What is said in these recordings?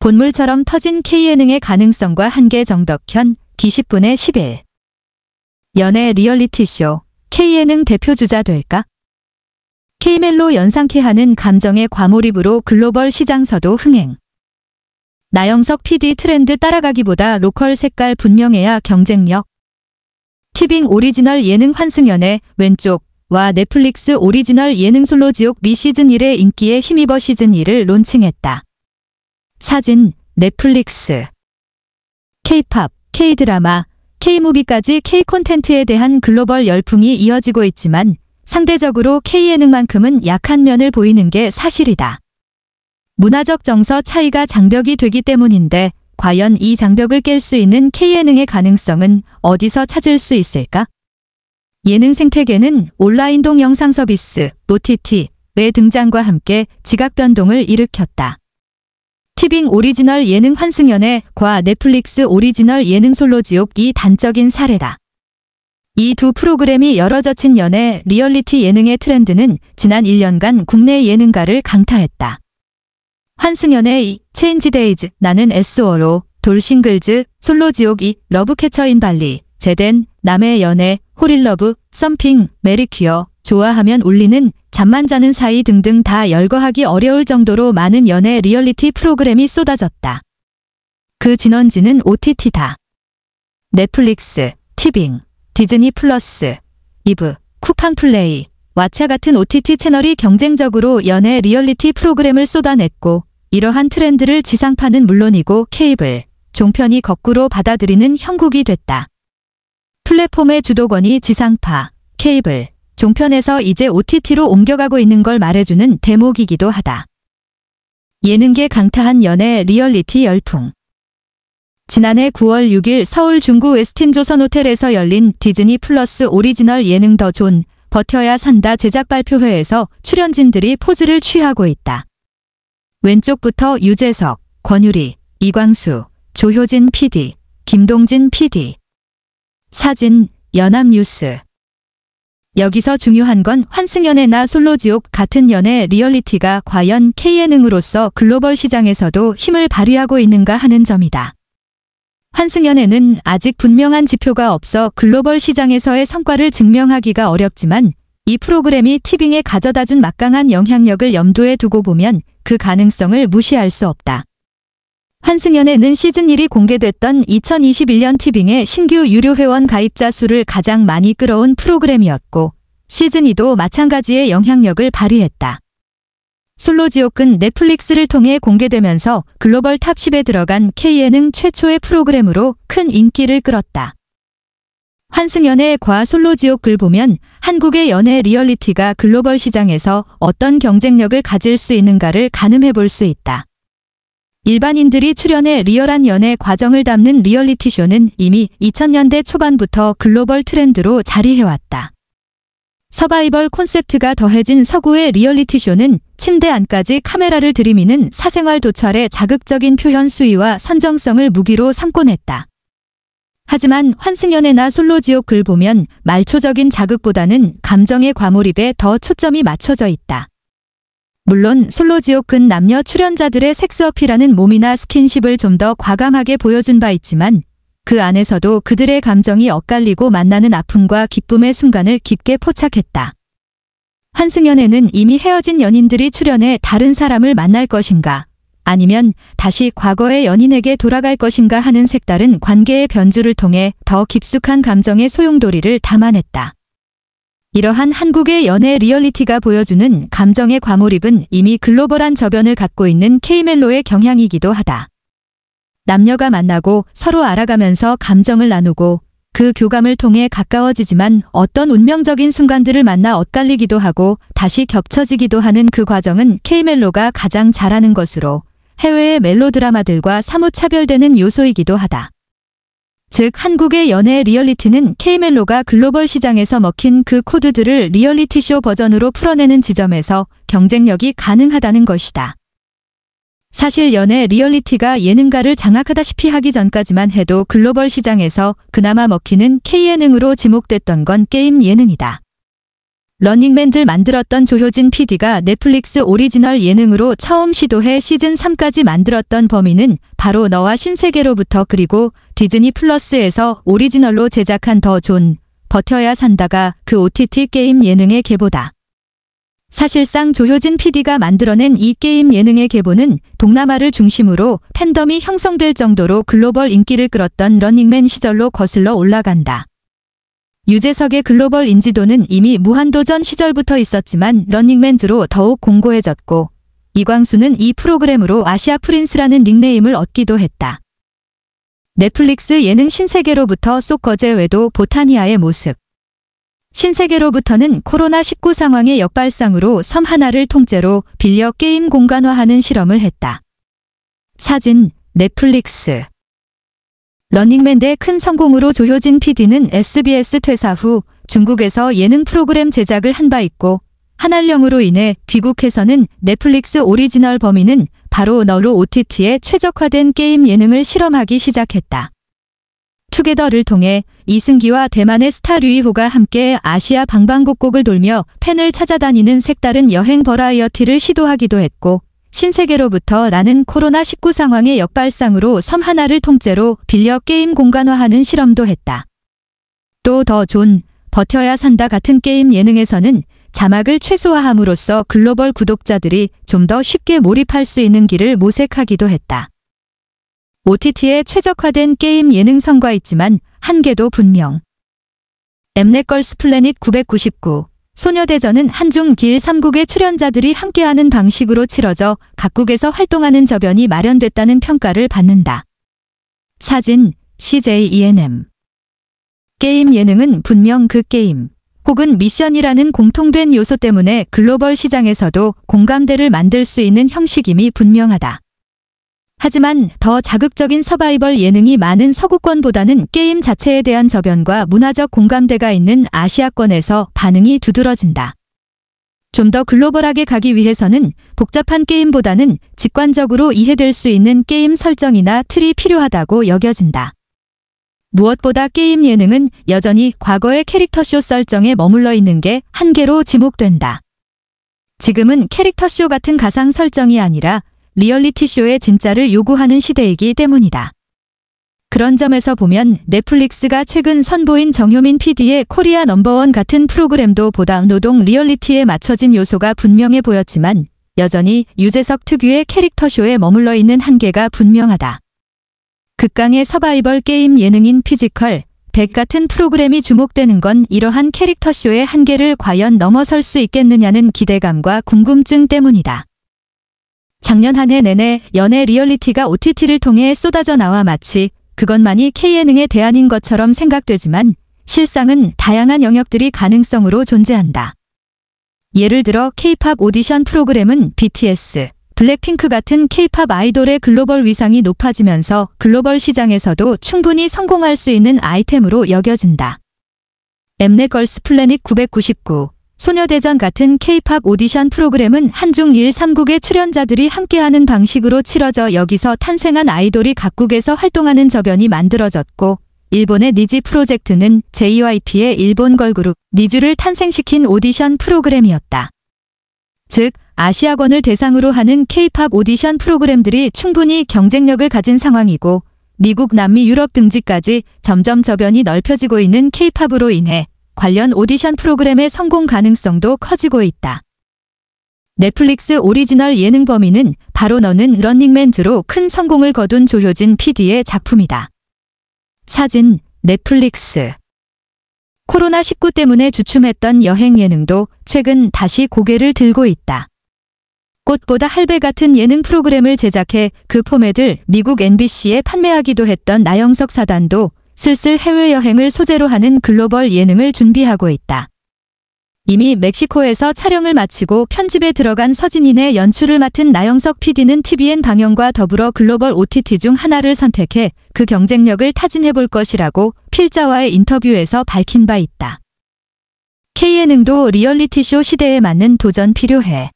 본물처럼 터진 K예능의 가능성과 한계. 정덕현, 기10분의 11. 연애 리얼리티쇼, K예능 대표주자 될까? K멜로 연상케 하는 감정의 과몰입으로 글로벌 시장서도 흥행. 나영석 PD 트렌드 따라가기보다 로컬 색깔 분명해야 경쟁력. 티빙 오리지널 예능 환승연애 왼쪽와 넷플릭스 오리지널 예능 솔로지옥 미 시즌 1의 인기에 힘입어 시즌 2를 론칭했다. 사진, 넷플릭스. K-팝, K-드라마, K-무비까지 K-콘텐츠에 대한 글로벌 열풍이 이어지고 있지만 상대적으로 K예능만큼은 약한 면을 보이는 게 사실이다. 문화적 정서 차이가 장벽이 되기 때문인데 과연 이 장벽을 깰 수 있는 K예능의 가능성은 어디서 찾을 수 있을까? 예능 생태계는 온라인 동영상 서비스, OTT의 등장과 함께 지각 변동을 일으켰다. 티빙 오리지널 예능 환승연애과 넷플릭스 오리지널 예능 솔로지옥이 단적인 사례다. 이 두 프로그램이 열어젖힌 연애 리얼리티 예능의 트렌드는 지난 1년간 국내 예능가를 강타했다. 환승연애, 체인지데이즈, 나는 SO로, 돌싱글즈, 솔로지옥 러브캐쳐인 발리, 제덴, 남의 연애, 홀일러브, 썸핑, 메리퀴어, 좋아하면 울리는, 잠만 자는 사이 등등 다 열거하기 어려울 정도로 많은 연애 리얼리티 프로그램이 쏟아졌다. 그 진원지는 OTT다. 넷플릭스, 티빙, 디즈니 플러스, 이브, 쿠팡플레이, 왓챠 같은 OTT 채널이 경쟁적으로 연애 리얼리티 프로그램을 쏟아냈고 이러한 트렌드를 지상파는 물론이고 케이블, 종편이 거꾸로 받아들이는 형국이 됐다. 플랫폼의 주도권이 지상파, 케이블, 종편에서 이제 OTT로 옮겨가고 있는 걸 말해주는 대목이기도 하다. 예능계 강타한 연애 리얼리티 열풍. 지난해 9월 6일 서울 중구 웨스틴 조선호텔에서 열린 디즈니 플러스 오리지널 예능 더 존, 버텨야 산다 제작 발표회에서 출연진들이 포즈를 취하고 있다. 왼쪽부터 유재석, 권유리, 이광수, 조효진 PD, 김동진 PD. 사진, 연합뉴스. 여기서 중요한 건 환승연애나 솔로지옥 같은 연애 리얼리티가 과연 K예능으로서 글로벌 시장에서도 힘을 발휘하고 있는가 하는 점이다. 환승연애는 아직 분명한 지표가 없어 글로벌 시장에서의 성과를 증명하기가 어렵지만 이 프로그램이 티빙에 가져다준 막강한 영향력을 염두에 두고 보면 그 가능성을 무시할 수 없다. 환승연애는 시즌 1이 공개됐던 2021년 티빙의 신규 유료 회원 가입자 수를 가장 많이 끌어온 프로그램이었고 시즌 2도 마찬가지의 영향력을 발휘했다. 솔로지옥은 넷플릭스를 통해 공개되면서 글로벌 탑 10에 들어간 K예능 최초의 프로그램으로 큰 인기를 끌었다. 환승연애과 솔로지옥을 보면 한국의 연애 리얼리티가 글로벌 시장에서 어떤 경쟁력을 가질 수 있는가를 가늠해 볼 수 있다. 일반인들이 출연해 리얼한 연애 과정을 담는 리얼리티쇼는 이미 2000년대 초반부터 글로벌 트렌드로 자리해왔다. 서바이벌 콘셉트가 더해진 서구의 리얼리티쇼는 침대 안까지 카메라를 들이미는 사생활 도찰의 자극적인 표현 수위와 선정성을 무기로 삼곤 했다. 하지만 환승연애나 솔로지옥을 보면 말초적인 자극보다는 감정의 과몰입에 더 초점이 맞춰져 있다. 물론 솔로지옥은 남녀 출연자들의 섹스어필하는 몸이나 스킨십을 좀 더 과감하게 보여준 바 있지만 그 안에서도 그들의 감정이 엇갈리고 만나는 아픔과 기쁨의 순간을 깊게 포착했다. 환승연애는 이미 헤어진 연인들이 출연해 다른 사람을 만날 것인가 아니면 다시 과거의 연인에게 돌아갈 것인가 하는 색다른 관계의 변주를 통해 더 깊숙한 감정의 소용돌이를 담아냈다. 이러한 한국의 연애 리얼리티가 보여주는 감정의 과몰입은 이미 글로벌한 저변을 갖고 있는 K멜로의 경향이기도 하다. 남녀가 만나고 서로 알아가면서 감정을 나누고 그 교감을 통해 가까워지지만 어떤 운명적인 순간들을 만나 엇갈리기도 하고 다시 겹쳐지기도 하는 그 과정은 K멜로가 가장 잘하는 것으로 해외의 멜로드라마들과 사뭇 차별되는 요소이기도 하다. 즉 한국의 연애 리얼리티는 K멜로가 글로벌 시장에서 먹힌 그 코드들을 리얼리티쇼 버전으로 풀어내는 지점에서 경쟁력이 가능하다는 것이다. 사실 연애 리얼리티가 예능가를 장악하다시피 하기 전까지만 해도 글로벌 시장에서 그나마 먹히는 K예능으로 지목됐던 건 게임 예능이다. 런닝맨들 만들었던 조효진 PD가 넷플릭스 오리지널 예능으로 처음 시도해 시즌3까지 만들었던 범인은 바로 너와 신세계로부터 그리고 디즈니 플러스에서 오리지널로 제작한 더 존, 버텨야 산다가 그 OTT 게임 예능의 계보다. 사실상 조효진 PD가 만들어낸 이 게임 예능의 계보는 동남아를 중심으로 팬덤이 형성될 정도로 글로벌 인기를 끌었던 런닝맨 시절로 거슬러 올라간다. 유재석의 글로벌 인지도는 이미 무한도전 시절부터 있었지만 런닝맨즈로 더욱 공고해졌고 이광수는 이 프로그램으로 아시아 프린스라는 닉네임을 얻기도 했다. 넷플릭스 예능 신세계로부터 쏙거제 외도 보타니아의 모습. 신세계로부터는 코로나19 상황의 역발상으로 섬 하나를 통째로 빌려 게임 공간화하는 실험을 했다. 사진, 넷플릭스. 런닝맨의 큰 성공으로 조효진 PD는 SBS 퇴사 후 중국에서 예능 프로그램 제작을 한 바 있고 한알령으로 인해 귀국해서는 넷플릭스 오리지널 범인은 바로 너로 OTT에 최적화된 게임 예능을 실험하기 시작했다. 투게더를 통해 이승기와 대만의 스타 류이호가 함께 아시아 방방곡곡을 돌며 팬을 찾아다니는 색다른 여행 버라이어티를 시도하기도 했고 신세계로부터 라는 코로나19 상황의 역발상으로 섬 하나를 통째로 빌려 게임 공간화하는 실험도 했다. 또 더 존, 버텨야 산다 같은 게임 예능에서는 자막을 최소화함으로써 글로벌 구독자들이 좀 더 쉽게 몰입할 수 있는 길을 모색하기도 했다. OTT에 최적화된 게임 예능 성과 있지만 한계도 분명. 엠넷걸스 플래닛 999, 소녀대전은 한중 길 3국의 출연자들이 함께하는 방식으로 치러져 각국에서 활동하는 저변이 마련됐다는 평가를 받는다. 사진, CJENM. 게임 예능은 분명 그 게임 혹은 미션이라는 공통된 요소 때문에 글로벌 시장에서도 공감대를 만들 수 있는 형식임이 분명하다. 하지만 더 자극적인 서바이벌 예능이 많은 서구권보다는 게임 자체에 대한 저변과 문화적 공감대가 있는 아시아권에서 반응이 두드러진다. 좀 더 글로벌하게 가기 위해서는 복잡한 게임보다는 직관적으로 이해될 수 있는 게임 설정이나 틀이 필요하다고 여겨진다. 무엇보다 게임 예능은 여전히 과거의 캐릭터쇼 설정에 머물러 있는 게 한계로 지목된다. 지금은 캐릭터쇼 같은 가상 설정이 아니라 리얼리티쇼의 진짜를 요구하는 시대이기 때문이다. 그런 점에서 보면 넷플릭스가 최근 선보인 정효민 PD의 코리아 넘버원 같은 프로그램도 보다 노동 리얼리티에 맞춰진 요소가 분명해 보였지만 여전히 유재석 특유의 캐릭터쇼에 머물러 있는 한계가 분명하다. 극강의 서바이벌 게임 예능인 피지컬, 100 같은 프로그램이 주목되는 건 이러한 캐릭터쇼의 한계를 과연 넘어설 수 있겠느냐는 기대감과 궁금증 때문이다. 작년 한 해 내내 연애 리얼리티가 OTT를 통해 쏟아져 나와 마치 그것만이 K예능의 대안인 것처럼 생각되지만 실상은 다양한 영역들이 가능성으로 존재한다. 예를 들어 K-팝 오디션 프로그램은 BTS, 블랙핑크 같은 K-팝 아이돌의 글로벌 위상이 높아지면서 글로벌 시장에서도 충분히 성공할 수 있는 아이템으로 여겨진다. 엠넷걸스 플래닛 999, 소녀대전 같은 K-팝 오디션 프로그램은 한중 일 3국의 출연자들이 함께하는 방식으로 치러져 여기서 탄생한 아이돌이 각국에서 활동하는 저변이 만들어졌고 일본의 니지 프로젝트는 JYP의 일본 걸그룹 니쥬를 탄생시킨 오디션 프로그램이었다. 즉, 아시아권을 대상으로 하는 K-팝 오디션 프로그램들이 충분히 경쟁력을 가진 상황이고 미국, 남미, 유럽 등지까지 점점 저변이 넓혀지고 있는 K-팝으로 인해 관련 오디션 프로그램의 성공 가능성도 커지고 있다. 넷플릭스 오리지널 예능 범인은 바로 너는 런닝맨즈로 큰 성공을 거둔 조효진 PD의 작품이다. 사진, 넷플릭스. 코로나19 때문에 주춤했던 여행 예능도 최근 다시 고개를 들고 있다. 꽃보다 할배 같은 예능 프로그램을 제작해 그 포맷을 미국 MBC에 판매하기도 했던 나영석 사단도 슬슬 해외여행을 소재로 하는 글로벌 예능을 준비하고 있다. 이미 멕시코에서 촬영을 마치고 편집에 들어간 서진인의 연출을 맡은 나영석 PD는 TVN 방영과 더불어 글로벌 OTT 중 하나를 선택해 그 경쟁력을 타진해볼 것이라고 필자와의 인터뷰에서 밝힌 바 있다. K예능도 리얼리티쇼 시대에 맞는 도전 필요해.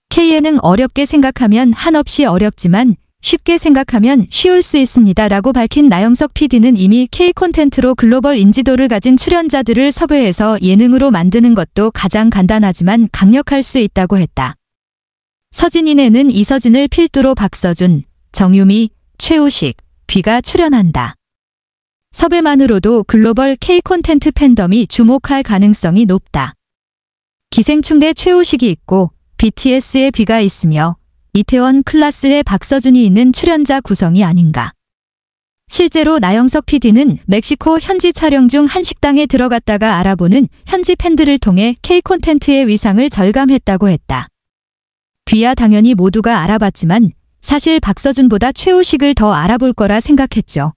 K예능 어렵게 생각하면 한없이 어렵지만 쉽게 생각하면 쉬울 수 있습니다 라고 밝힌 나영석 PD는 이미 K콘텐츠로 글로벌 인지도를 가진 출연자들을 섭외해서 예능으로 만드는 것도 가장 간단하지만 강력할 수 있다고 했다. 서진이네는 이서진을 필두로 박서준, 정유미, 최우식, 뷔가 출연한다. 섭외만으로도 글로벌 K콘텐츠 팬덤이 주목할 가능성이 높다. 기생충대 최우식이 있고 BTS의 뷔가 있으며 이태원 클라스의 박서준이 있는 출연자 구성이 아닌가. 실제로 나영석 PD는 멕시코 현지 촬영 중 한 식당에 들어갔다가 알아보는 현지 팬들을 통해 K콘텐츠의 위상을 절감했다고 했다. 뷔야 당연히 모두가 알아봤지만 사실 박서준보다 최우식을 더 알아볼 거라 생각했죠.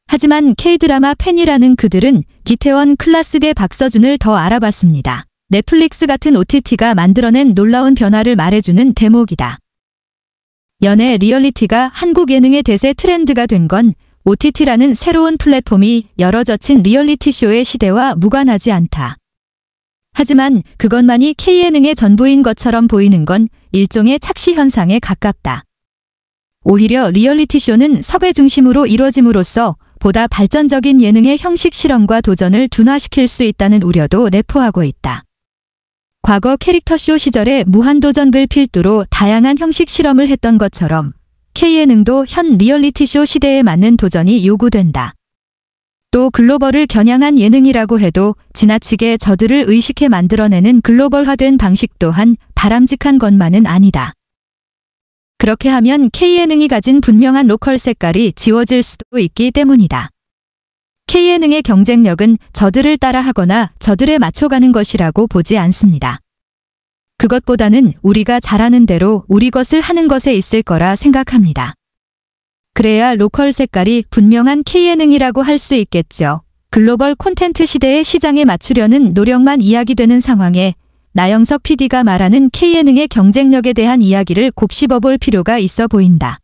하지만 K드라마 팬이라는 그들은 이태원 클라스계 박서준을 더 알아봤습니다. 넷플릭스 같은 OTT가 만들어낸 놀라운 변화를 말해주는 대목이다. 연애 리얼리티가 한국 예능의 대세 트렌드가 된 건 OTT라는 새로운 플랫폼이 열어젖힌 리얼리티쇼의 시대와 무관하지 않다. 하지만 그것만이 K예능의 전부인 것처럼 보이는 건 일종의 착시 현상에 가깝다. 오히려 리얼리티쇼는 섭외 중심으로 이루어짐으로써 보다 발전적인 예능의 형식 실험과 도전을 둔화시킬 수 있다는 우려도 내포하고 있다. 과거 캐릭터쇼 시절에 무한도전을 필두로 다양한 형식 실험을 했던 것처럼 K예능도 현 리얼리티쇼 시대에 맞는 도전이 요구된다. 또 글로벌을 겨냥한 예능이라고 해도 지나치게 저들을 의식해 만들어내는 글로벌화된 방식 또한 바람직한 것만은 아니다. 그렇게 하면 K예능이 가진 분명한 로컬 색깔이 지워질 수도 있기 때문이다. K예능의 경쟁력은 저들을 따라하거나 저들에 맞춰가는 것이라고 보지 않습니다. 그것보다는 우리가 잘하는 대로 우리 것을 하는 것에 있을 거라 생각합니다. 그래야 로컬 색깔이 분명한 K예능이라고 할 수 있겠죠. 글로벌 콘텐츠 시대의 시장에 맞추려는 노력만 이야기되는 상황에 나영석 PD가 말하는 K예능의 경쟁력에 대한 이야기를 곱씹어볼 필요가 있어 보인다.